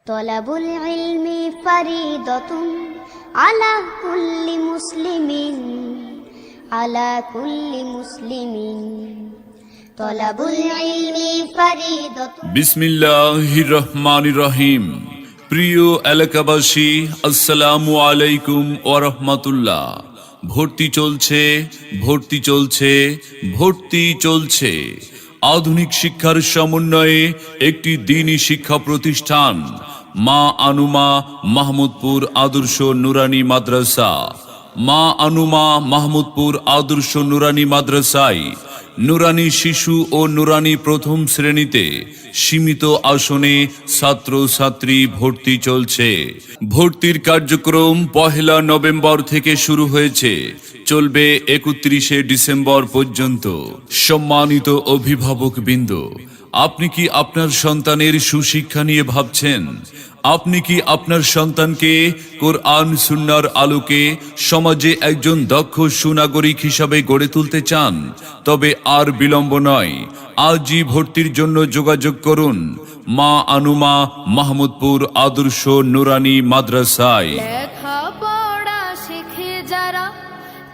তলাবুল ইলমি ফারিদাতুন আলা কুল্লি মুসলিমিন তলাবুল ইলমি ফারিদাতুন। বিসমিল্লাহির রহমানির রহিম। প্রিয় এলাকাবাসী, আসসালামু আলাইকুম ওয়া রাহমাতুল্লাহ। ভর্তি চলছে। আধুনিক শিক্ষার সমন্বয়ে একটি দ্বীনি শিক্ষা প্রতিষ্ঠান মা আনুমা মাহমুদপুর আদর্শ নুরানি মাদ্রাসা। মা আনুমা মাহমুদপুর আদর্শ নুরানি মাদ্রাসায় নুরানি শিশু ও নুরানি প্রথম শ্রেণীতে সীমিত আসনে ছাত্রছাত্রী ভর্তি চলছে। ভর্তির কার্যক্রম 1 নভেম্বর থেকে শুরু হয়েছে, চলবে 31 ডিসেম্বর পর্যন্ত। সম্মানিত অভিভাবকবৃন্দ, আপনি কি আপনার সন্তানের সুশিক্ষা নিয়ে ভাবছেন? আপনি কি আপনার সন্তানকে কোরআন সুন্নাহর আলোকে সমাজে একজন দক্ষ সুনাগরিক হিসাবে গড়ে তুলতে চান? তবে আর বিলম্ব নয়, আজই ভর্তির জন্য যোগাযোগ করুন মা আনুমা মাহমুদপুর আদর্শ নুরানি মাদ্রাসায়। লেখাপড়া শিখে যারা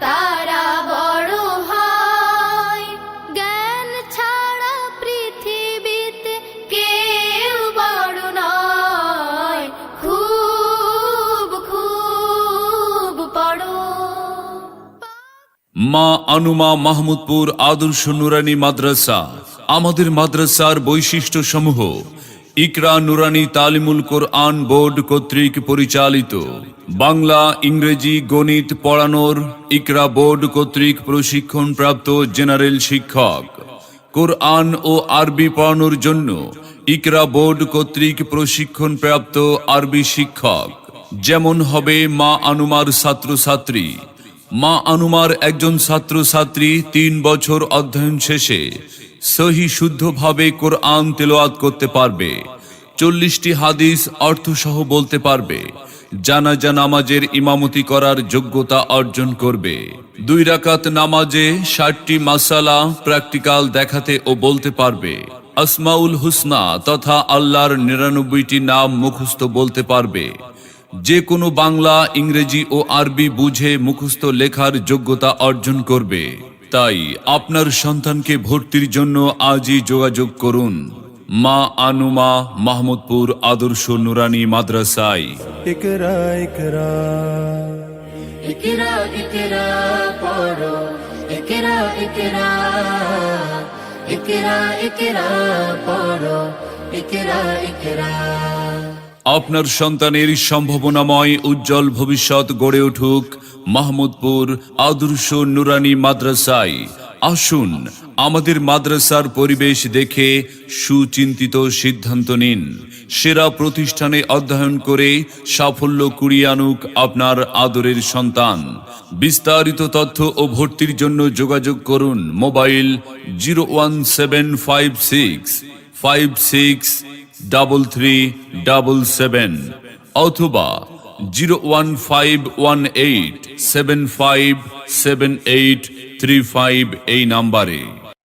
তারা বড় হয়, জ্ঞান ছাড়া পৃথিবীতে কেউ বড় নয়। খুব খুব পড়ো। মা আনুমা মাহমুদপুর আদর্শ নুরানি মাদ্রাসা। আমাদের মাদ্রাসার বৈশিষ্ট্য সমূহ: ইকরা নুরানি তালিমুল কোরআন বোর্ড কর্তৃক পরিচালিত, বাংলা, ইংরেজি, গণিত পড়ানোর ইকরা বোর্ড কর্তৃক প্রশিক্ষণপ্রাপ্ত জেনারেল শিক্ষক, কোরআন ও আরবি পড়ানোর জন্য ইকরা বোর্ড কর্তৃক প্রশিক্ষণপ্রাপ্ত আরবি শিক্ষক। যেমন হবে মা আনুমার ছাত্রছাত্রী। মা আনুমার একজন ছাত্রছাত্রী 3 বছর অধ্যয়ন শেষে সহি শুদ্ধভাবে কোরআন তেলাওয়াত করতে পারবে, 40টি হাদিস অর্থসহ বলতে পারবে, জানাজা নামাজের ইমামতি করার যোগ্যতা অর্জন করবে, 2 রাকাত নামাজে 60টি মাসালা প্র্যাকটিক্যাল দেখাতে ও বলতে পারবে, আসমাউল হুসনা তথা আল্লাহর 99টি নাম মুখস্থ বলতে পারবে, যে কোনো বাংলা, ইংরেজি ও আরবি বুঝে মুখস্থ লেখার যোগ্যতা অর্জন করবে। তাই আপনার সন্তানকে ভর্তির জন্য আজই যোগাযোগ করুন মা আনুমা মাহমুদপুর আদর্শ নুরানি মাদ্রাসায়। ইকরা ইকরা ইকরা ইকরা পড়ো, ইকরা ইকরা ইকরা ইকরা পড়ো, ইকরা ইকরা। আপনার সন্তানের সম্ভাবনাময় উজ্জ্বল ভবিষ্যৎ গড়ে উঠুক মাহমুদপুর আদর্শ নুরানি মাদ্রাসায়। আসুন আমাদের মাদ্রাসার পরিবেশ দেখে সুচিন্তিত সিদ্ধান্ত নিন। সেরা প্রতিষ্ঠানে অধ্যয়ন করে সাফল্য কুড়িয়ে আনুক আপনার আদরের সন্তান। বিস্তারিত তথ্য ও ভর্তির জন্য যোগাযোগ করুন মোবাইল 01756563377 অথবা 01518757835 এই নাম্বারে।